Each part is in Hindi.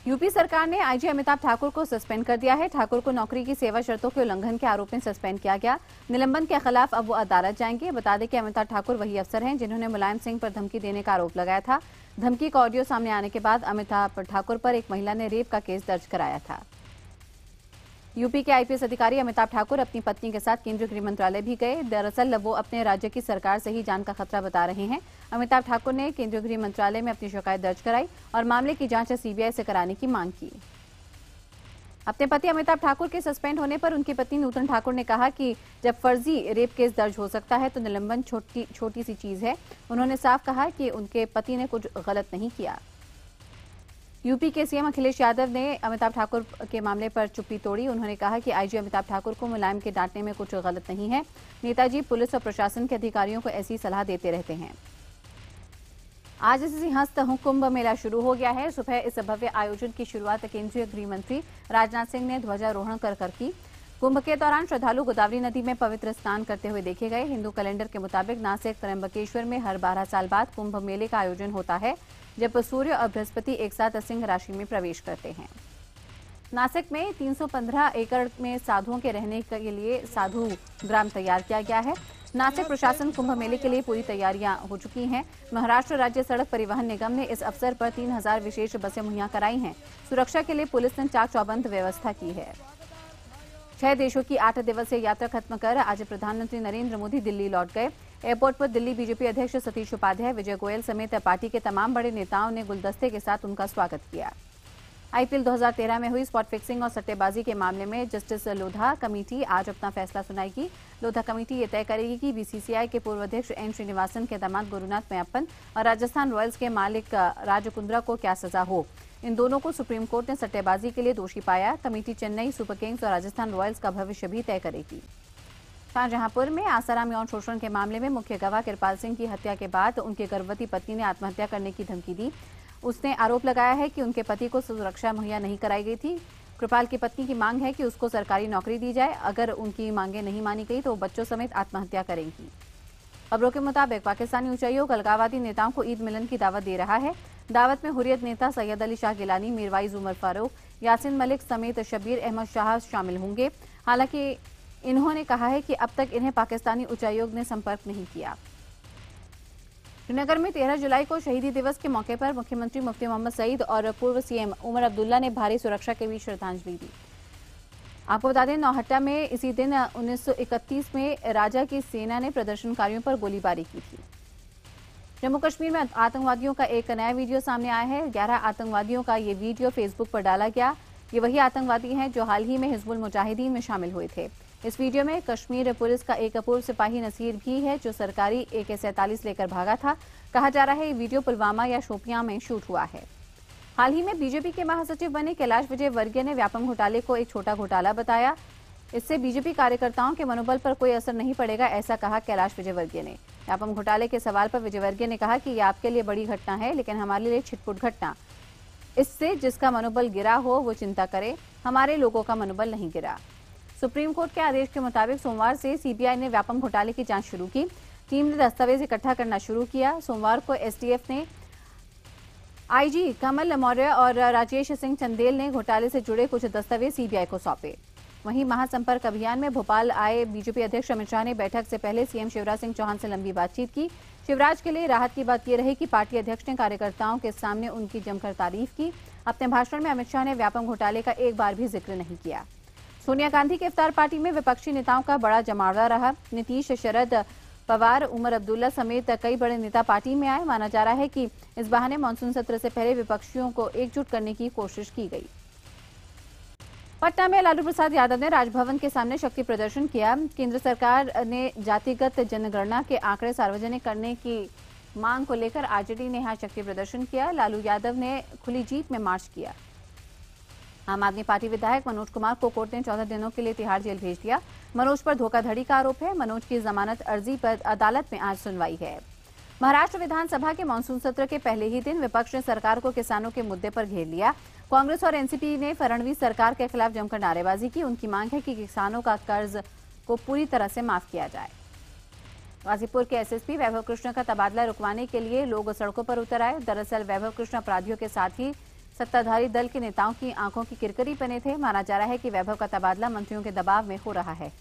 यूपी सरकार ने आईजी अमिताभ ठाकुर को सस्पेंड कर दिया है। ठाकुर को नौकरी की सेवा शर्तों के उल्लंघन के आरोप में सस्पेंड किया गया। निलंबन के खिलाफ अब वो अदालत जाएंगे। बता दें कि अमिताभ ठाकुर वही अफसर हैं जिन्होंने मुलायम सिंह पर धमकी देने का आरोप लगाया था। धमकी का ऑडियो सामने आने के बाद अमिताभ ठाकुर पर एक महिला ने रेप का केस दर्ज कराया था। यूपी के आईपीएस अधिकारी अमिताभ ठाकुर अपनी पत्नी के साथ केंद्रीय गृह मंत्रालय भी गए। दरअसल वो अपने राज्य की सरकार से ही जान का खतरा बता रहे हैं। अमिताभ ठाकुर ने केंद्रीय गृह मंत्रालय में अपनी शिकायत दर्ज कराई और मामले की जांच सीबीआई से कराने की मांग की। अपने पति अमिताभ ठाकुर के सस्पेंड होने पर उनकी पत्नी नूतन ठाकुर ने कहा कि जब फर्जी रेप केस दर्ज हो सकता है तो निलंबन छोटी सी चीज है। उन्होंने साफ कहा कि उनके पति ने कुछ गलत नहीं किया। यूपी के सीएम अखिलेश यादव ने अमिताभ ठाकुर के मामले पर चुप्पी तोड़ी। उन्होंने कहा कि आईजी अमिताभ ठाकुर को मुलायम के डांटने में कुछ गलत नहीं है। नेताजी पुलिस और प्रशासन के अधिकारियों को ऐसी सलाह देते रहते हैं। आज से सिंहस्थ कुंभ मेला शुरू हो गया है। सुबह इस भव्य आयोजन की शुरुआत केंद्रीय गृह मंत्री राजनाथ सिंह ने ध्वजारोहण कर की। कुंभ के दौरान श्रद्धालु गोदावरी नदी में पवित्र स्नान करते हुए देखे गए। हिंदू कैलेंडर के मुताबिक नासिक त्र्यंबकेश्वर में हर 12 साल बाद कुंभ मेले का आयोजन होता है, जब सूर्य और बृहस्पति एक साथ सिंह राशि में प्रवेश करते हैं। नासिक में 315 एकड़ में साधुओं के रहने के लिए साधु ग्राम तैयार किया गया है। नासिक प्रशासन कुंभ मेले के लिए पूरी तैयारियां हो चुकी हैं। महाराष्ट्र राज्य सड़क परिवहन निगम ने इस अवसर पर 3000 विशेष बसें मुहैया कराई हैं। सुरक्षा के लिए पुलिस ने चाक चौबंद व्यवस्था की है। 6 देशों की 8 दिवसीय यात्रा खत्म कर आज प्रधानमंत्री नरेंद्र मोदी दिल्ली लौट गए। एयरपोर्ट पर दिल्ली बीजेपी अध्यक्ष सतीश उपाध्याय, विजय गोयल समेत पार्टी के तमाम बड़े नेताओं ने गुलदस्ते के साथ उनका स्वागत किया। आईपीएल 2013 में हुई स्पॉट फिक्सिंग और सट्टेबाजी के मामले में जस्टिस लोधा कमेटी आज अपना फैसला सुनाएगी। लोधा कमेटी ये तय करेगी कि बीसीसीआई के पूर्व अध्यक्ष एन श्रीनिवासन के दामाद गुरुनाथ मयप्पन और राजस्थान रॉयल्स के मालिक राज कुंद्रा को क्या सजा हो। इन दोनों को सुप्रीम कोर्ट ने सट्टेबाजी के लिए दोषी पाया। कमेटी चेन्नई सुपर किंग्स और राजस्थान रॉयल्स का भविष्य भी तय करेगी। शाहजहांपुर में आसाराम यौन शोषण के मामले में मुख्य गवाह कृपाल सिंह की हत्या के बाद उनकी गर्भवती पत्नी ने आत्महत्या करने की धमकी दी। उसने आरोप लगाया है कि उनके पति को सुरक्षा मुहैया नहीं कराई गई थी। कृपाल की पत्नी की मांग है कि उसको सरकारी नौकरी दी जाए। अगर उनकी मांगें नहीं मानी गई तो वो बच्चों समेत आत्महत्या करेंगी। खबरों के मुताबिक पाकिस्तानी उच्चायोग अलगाववादी नेताओं को ईद मिलन की दावत दे रहा है। दावत में हुर्रियत नेता सैयद अली शाह गिलानी, मीरवाइज उमर फारूक, यासिन मलिक समेत शबीर अहमद शाह शामिल होंगे। हालांकि इन्होंने कहा है कि अब तक इन्हें पाकिस्तानी उच्चायोग ने संपर्क नहीं किया। श्रीनगर में 13 जुलाई को शहीदी दिवस के मौके पर मुख्यमंत्री मुफ्ती मोहम्मद सईद और पूर्व सीएम उमर अब्दुल्ला ने भारी सुरक्षा के बीच श्रद्धांजलि दी। आपको बता दें, नौहट्टा में इसी दिन 1931 में राजा की सेना ने प्रदर्शनकारियों पर गोलीबारी की थी। जम्मू कश्मीर में आतंकवादियों का एक नया वीडियो सामने आया है। 11 आतंकवादियों का ये वीडियो फेसबुक पर डाला गया। ये वही आतंकवादी हैं जो हाल ही में हिजबुल मुजाहिदीन में शामिल हुए थे। इस वीडियो में कश्मीर पुलिस का एक पूर्व सिपाही नसीर भी है जो सरकारी AK-47 लेकर भागा था। कहा जा रहा है ये वीडियो पुलवामा या शोपियां में शूट हुआ है। हाल ही में बीजेपी के महासचिव बने कैलाश विजयवर्गीय ने व्यापम घोटाले को एक छोटा घोटाला बताया। इससे बीजेपी कार्यकर्ताओं के मनोबल पर कोई असर नहीं पड़ेगा, ऐसा कहा कैलाश विजयवर्गीय ने। व्यापम घोटाले के सवाल पर विजयवर्गीय ने कहा कि यह आपके लिए बड़ी घटना है, लेकिन हमारे लिए छिटपुट घटना। इससे जिसका मनोबल गिरा हो वो चिंता करे, हमारे लोगों का मनोबल नहीं गिरा। सुप्रीम कोर्ट के आदेश के मुताबिक सोमवार से सीबीआई ने व्यापम घोटाले की जांच शुरू की। टीम ने दस्तावेज इकट्ठा करना शुरू किया। सोमवार को एसटीएफ ने आईजी कमल मौर्य और राजेश सिंह चंदेल ने घोटाले से जुड़े कुछ दस्तावेज सीबीआई को सौंपे। वहीं महासंपर्क अभियान में भोपाल आए बीजेपी अध्यक्ष अमित शाह ने बैठक से पहले सीएम शिवराज सिंह चौहान से लंबी बातचीत की। शिवराज के लिए राहत की बात यह रही कि पार्टी अध्यक्ष ने कार्यकर्ताओं के सामने उनकी जमकर तारीफ की। अपने भाषण में अमित शाह ने व्यापम घोटाले का एक बार भी जिक्र नहीं किया। सोनिया गांधी की इफ्तार पार्टी में विपक्षी नेताओं का बड़ा जमावड़ा रहा। नीतीश, शरद पवार, उमर अब्दुल्ला समेत कई बड़े नेता पार्टी में आए। माना जा रहा है कि इस बहाने मानसून सत्र से पहले विपक्षियों को एकजुट करने की कोशिश की गई। पटना में लालू प्रसाद यादव ने राजभवन के सामने शक्ति प्रदर्शन किया। केंद्र सरकार ने जातिगत जनगणना के आंकड़े सार्वजनिक करने की मांग को लेकर आरजेडी ने यहां शक्ति प्रदर्शन किया। लालू यादव ने खुली जीप में मार्च किया। आम आदमी पार्टी विधायक मनोज कुमार को कोर्ट ने 14 दिनों के लिए तिहाड़ जेल भेज दिया। मनोज पर धोखाधड़ी का आरोप है। मनोज की जमानत अर्जी पर अदालत में आज सुनवाई है। महाराष्ट्र विधानसभा के मानसून सत्र के पहले ही दिन विपक्ष ने सरकार को किसानों के मुद्दे पर घेर लिया। कांग्रेस और एनसीपी ने फडणवीस सरकार के खिलाफ जमकर नारेबाजी की। उनकी मांग है कि किसानों का कर्ज को पूरी तरह से माफ किया जाए। गाजीपुर के एसएसपी वैभव कृष्ण का तबादला रुकवाने के लिए लोग सड़कों पर उतर आए। दरअसल वैभव कृष्ण अपराधियों के साथ ही सत्ताधारी दल के नेताओं की आंखों की किरकिरी बने थे। माना जा रहा है कि वैभव का तबादला मंत्रियों के दबाव में हो रहा है।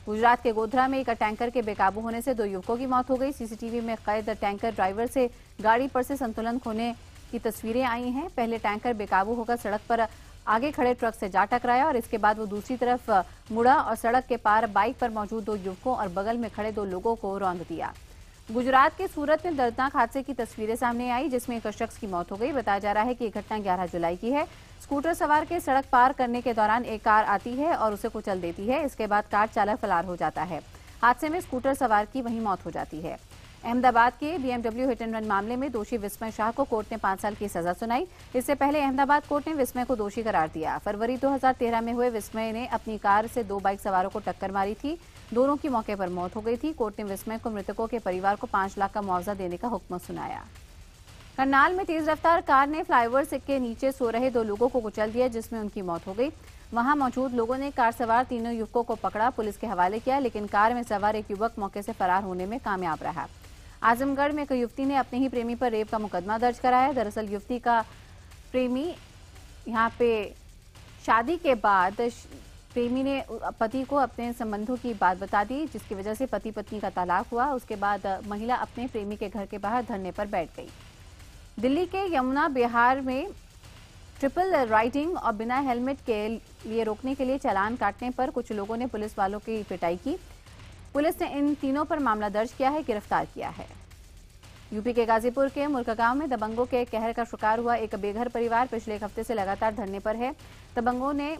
गुजरात के गोधरा में एक टैंकर के बेकाबू होने से 2 युवकों की मौत हो गई। सीसीटीवी में कैद टैंकर ड्राइवर से गाड़ी पर से संतुलन खोने की तस्वीरें आई हैं। पहले टैंकर बेकाबू होकर सड़क पर आगे खड़े ट्रक से जा टकराया और इसके बाद वो दूसरी तरफ मुड़ा और सड़क के पार बाइक पर मौजूद 2 युवकों और बगल में खड़े 2 लोगों को रौंद दिया। गुजरात के सूरत में दर्दनाक हादसे की तस्वीरें सामने आई, जिसमें एक शख्स की मौत हो गई। बताया जा रहा है कि यह घटना 11 जुलाई की है। स्कूटर सवार के सड़क पार करने के दौरान एक कार आती है और उसे कुचल देती है। इसके बाद कार चालक फरार हो जाता है। हादसे में स्कूटर सवार की वहीं मौत हो जाती है। अहमदाबाद के BMW हिट एंड रन मामले में दोषी विस्मय शाह को कोर्ट ने 5 साल की सजा सुनाई। इससे पहले अहमदाबाद कोर्ट ने विस्मय को दोषी करार दिया। फरवरी 2013 में हुए विस्मय ने अपनी कार से 2 बाइक सवारों को टक्कर मारी थी। दोनों की मौके पर मौत हो गई थी। कोर्ट ने विस्मय को मृतकों के परिवार को 5 लाख का मुआवजा देने का हुक्म सुनाया। करनाल में तेज रफ्तार कार ने फ्लाईओवर के नीचे सो रहे 2 लोगों को कुचल दिया, जिसमें उनकी मौत हो गई। वहां मौजूद लोगों ने कार सवार तीनों युवकों को पकड़ा, पुलिस के हवाले किया, लेकिन कार में सवार एक युवक मौके से फरार होने में कामयाब रहा। आजमगढ़ में एक युवती ने अपने ही प्रेमी पर रेप का मुकदमा दर्ज कराया। दरअसल युवती का प्रेमी यहाँ पे शादी के बाद प्रेमी ने पति को अपने संबंधों की बात बता दी, जिसकी वजह से पति पत्नी का तलाक हुआ। उसके बाद महिला अपने प्रेमी के घर के बाहर धरने पर बैठ गई। दिल्ली के यमुना बिहार में ट्रिपल राइडिंग और बिना हेलमेट के लिए रोकने के लिए चालान काटने पर कुछ लोगों ने पुलिस वालों की पिटाई की। पुलिस ने इन तीनों पर मामला दर्ज किया है, गिरफ्तार किया है। यूपी के गाजीपुर के मुर्का गांव में दबंगों के कहर का शिकार हुआ एक बेघर परिवार पिछले 1 हफ्ते से लगातार धरने पर है। दबंगों ने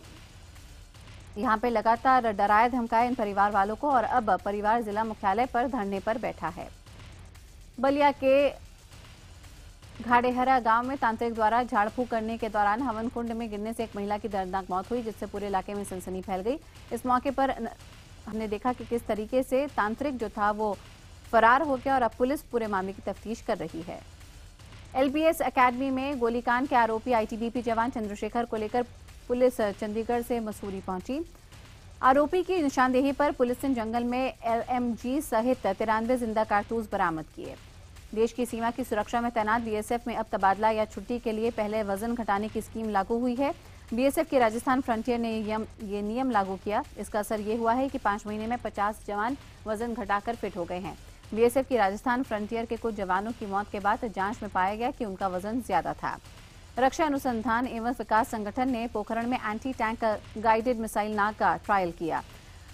यहां पे लगातार डराया धमकाया इन परिवार वालों को और अब परिवार जिला मुख्यालय पर धरने पर बैठा है। बलिया के घाड़ेहरा गांव में तांत्रिक द्वारा झाड़ फूंक करने के दौरान हवन कुंड में गिरने से एक महिला की दर्दनाक मौत हुई, जिससे पूरे इलाके में सनसनी फैल गई। इस मौके पर हमने देखा कि किस तरीके से तांत्रिक जो था वो फरार हो गया और अब पुलिस पूरे मामले की तफ्तीश कर रही है। LBS एकेडमी में गोलीकांड के आरोपी ITBP जवान चंद्रशेखर को लेकर पुलिस चंडीगढ़ से मसूरी पहुंची। आरोपी की निशानदेही पर पुलिस ने जंगल में LMG सहित 93 जिंदा कारतूस बरामद किए। देश की सीमा की सुरक्षा में तैनात BSF में अब तबादला या छुट्टी के लिए पहले वजन घटाने की स्कीम लागू हुई है। BSF के राजस्थान फ्रंटियर ने ये नियम लागू किया। इसका असर ये हुआ है कि 5 महीने में 50 जवान वजन घटाकर फिट हो गए हैं। BSF की राजस्थान फ्रंटियर के कुछ जवानों की मौत के बाद जांच में पाया गया कि उनका वजन ज्यादा था। रक्षा अनुसंधान एवं विकास संगठन ने पोखरण में एंटी टैंक गाइडेड मिसाइल नाग का ट्रायल किया।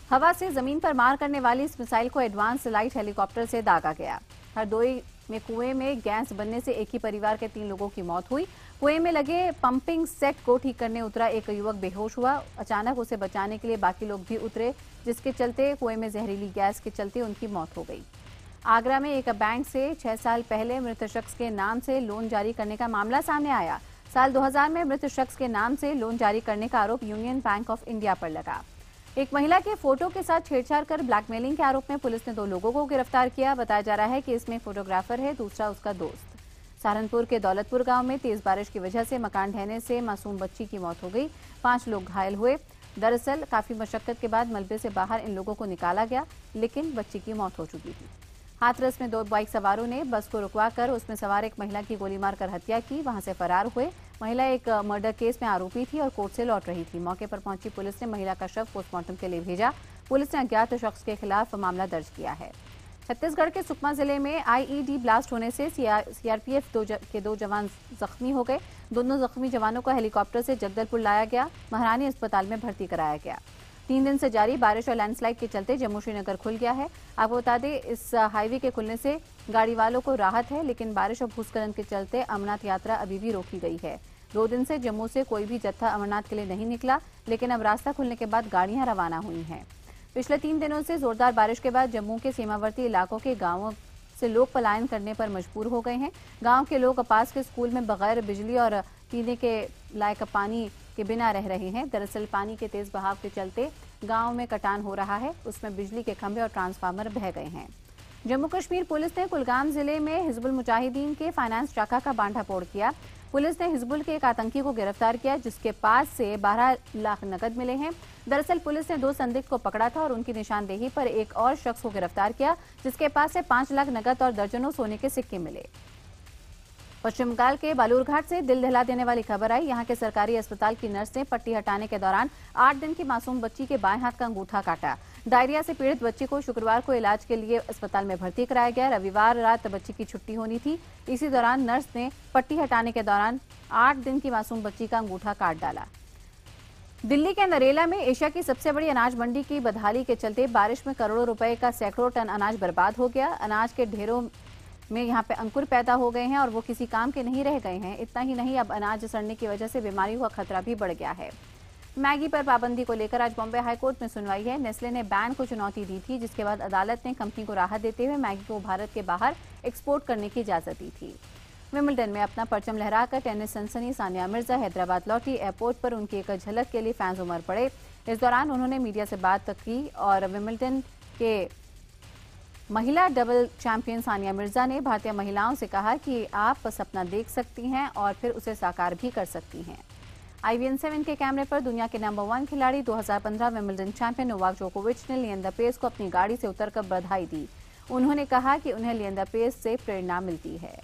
हवा से जमीन पर मार करने वाली इस मिसाइल को एडवांस लाइट हेलीकॉप्टर से दागा गया। हरदोई में कुएं में गैस बनने से एक ही परिवार के 3 लोगों की मौत हुई। कुएं में लगे पंपिंग सेट को ठीक करने उतरा एक युवक बेहोश हुआ। अचानक उसे बचाने के लिए बाकी लोग भी उतरे, जिसके चलते कुएं में जहरीली गैस के चलते उनकी मौत हो गई। आगरा में एक बैंक से 6 साल पहले मृत शख्स के नाम से लोन जारी करने का मामला सामने आया। साल 2000 में मृत शख्स के नाम से लोन जारी करने का आरोप यूनियन बैंक ऑफ इंडिया पर लगा। एक महिला के फोटो के साथ छेड़छाड़ कर ब्लैकमेलिंग के आरोप में पुलिस ने 2 लोगों को गिरफ्तार किया। बताया जा रहा है कि इसमें फोटोग्राफर है, दूसरा उसका दोस्त। सहारनपुर के दौलतपुर गांव में तेज बारिश की वजह से मकान ढहने से मासूम बच्ची की मौत हो गई। 5 लोग घायल हुए। दरअसल काफी मशक्कत के बाद मलबे से बाहर इन लोगों को निकाला गया, लेकिन बच्ची की मौत हो चुकी थी। हाथरस में 2 बाइक सवारों ने बस को रुकवाकर उसमें सवार एक महिला की गोली मारकर हत्या की, वहां से फरार हुए। महिला एक मर्डर केस में आरोपी थी और कोर्ट से लौट रही थी। मौके पर पहुंची पुलिस ने महिला का शव पोस्टमार्टम के लिए भेजा। पुलिस ने अज्ञात शख्स के खिलाफ मामला दर्ज किया है। छत्तीसगढ़ के सुकमा जिले में IED ब्लास्ट होने से CRPF के 2 जवान जख्मी हो गए। दोनों जख्मी जवानों को हेलीकॉप्टर से जगदलपुर लाया गया, महारानी अस्पताल में भर्ती कराया गया। 3 दिन से जारी बारिश और लैंडस्लाइड के चलते जम्मू श्रीनगर खुल गया है। आपको बता दें, इस हाईवे के खुलने से गाड़ी वालों को राहत है, लेकिन बारिश और भूस्खलन के चलते अमरनाथ यात्रा अभी भी रोकी गई है। 2 दिन से जम्मू से कोई भी जत्था अमरनाथ के लिए नहीं निकला, लेकिन अब रास्ता खुलने के बाद गाड़ियां रवाना हुई हैं। पिछले 3 दिनों से जोरदार बारिश के बाद जम्मू के सीमावर्ती इलाकों के गांवों से लोग पलायन करने पर मजबूर हो गए हैं। गांव के लोग पास के स्कूल में बगैर बिजली और पीने के लायक पानी के बिना रह रहे हैं। दरअसल पानी के तेज बहाव के चलते गांव में कटान हो रहा है, उसमें बिजली के खंभे और ट्रांसफार्मर बह गए हैं। जम्मू कश्मीर पुलिस ने कुलगाम जिले में हिजबुल मुजाहिदीन के फाइनेंस शाखा का बांधाफोड़ किया। पुलिस ने हिजबुल के एक आतंकी को गिरफ्तार किया, जिसके पास से 12 लाख नकद मिले हैं। दरअसल पुलिस ने 2 संदिग्ध को पकड़ा था और उनकी निशानदेही पर एक और शख्स को गिरफ्तार किया, जिसके पास से 5 लाख नकद और दर्जनों सोने के सिक्के मिले। पश्चिम बंगाल के बालूरघाट से दिल दहला देने वाली खबर आई। यहां के सरकारी अस्पताल की नर्स ने पट्टी हटाने के दौरान 8 दिन की मासूम बच्ची के बाएं हाथ का अंगूठा काटा। डायरिया से पीड़ित बच्ची को शुक्रवार को इलाज के लिए अस्पताल में भर्ती कराया गया। रविवार रात बच्ची की छुट्टी होनी थी। इसी दौरान नर्स ने पट्टी हटाने के दौरान 8 दिन की मासूम बच्ची का अंगूठा काट डाला। दिल्ली के नरेला में एशिया की सबसे बड़ी अनाज मंडी की बदहाली के चलते बारिश में करोड़ों रुपए का सैकड़ों टन अनाज बर्बाद हो गया। अनाज के ढेरों में यहां पे अंकुर पैदा हो गए हैं और वो किसी काम के नहीं रह गए हैं। इतना ही नहीं, अब अनाज सड़ने की वजह से बीमारियों का खतरा भी बढ़ गया है। मैगी पर पाबंदी को लेकर आज बॉम्बे हाईकोर्ट में सुनवाई है। नेस्ले ने बैन को चुनौती दी थी, जिसके बाद अदालत ने कंपनी को राहत देते हुए मैगी को भारत के बाहर एक्सपोर्ट करने की इजाजत दी थी। विंबलडन में अपना परचम लहराकर टेनिस सनसनी सानिया मिर्जा हैदराबाद लौटी। एयरपोर्ट पर उनकी एक झलक के लिए फैंस उमड़ पड़े। इस दौरान उन्होंने मीडिया से बात की और विंबलडन के महिला डबल चैंपियन सानिया मिर्जा ने भारतीय महिलाओं से कहा कि आप सपना देख सकती हैं और फिर उसे साकार भी कर सकती हैं। IBN7 के कैमरे पर दुनिया के नंबर 1 खिलाड़ी 2015 विंबलडन चैंपियन नोवाक जोकोविच ने लिएंडर पेस को अपनी गाड़ी से उतरकर बधाई दी। उन्होंने कहा कि उन्हें लिएंडर पेस से प्रेरणा मिलती है।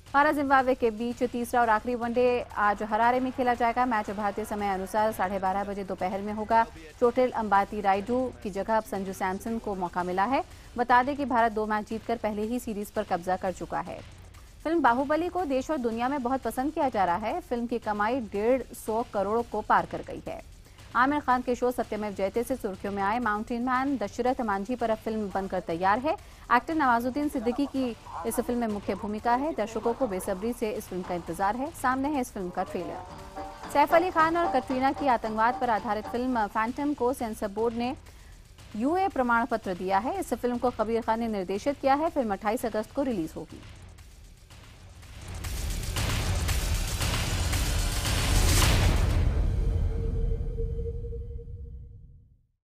भारत जिम्बाब्वे के बीच तीसरा और आखिरी वनडे आज हरारे में खेला जाएगा। मैच भारतीय समय अनुसार 12:30 बजे दोपहर में होगा। चोटिल अंबाती रायडू की जगह अब संजू सैमसन को मौका मिला है। बता दें कि भारत 2 मैच जीतकर पहले ही सीरीज पर कब्जा कर चुका है। फिल्म बाहुबली को देश और दुनिया में बहुत पसंद किया जा रहा है। फिल्म की कमाई 150 करोड़ को पार कर गई है। आमिर खान के शो सत्यमेव जयते से सुर्खियों में आए माउंटेन मैन दशरथ मांझी पर अब फिल्म बनकर तैयार है। एक्टर नवाजुद्दीन सिद्दीकी की इस फिल्म में मुख्य भूमिका है। दर्शकों को बेसब्री से इस फिल्म का इंतजार है। सामने है इस फिल्म का ट्रेलर। सैफ अली खान और कटरीना की आतंकवाद पर आधारित फिल्म फैंटम को सेंसर बोर्ड ने UA प्रमाण पत्र दिया है। इस फिल्म को कबीर खान ने निर्देशित किया है। फिल्म 28 अगस्त को रिलीज होगी।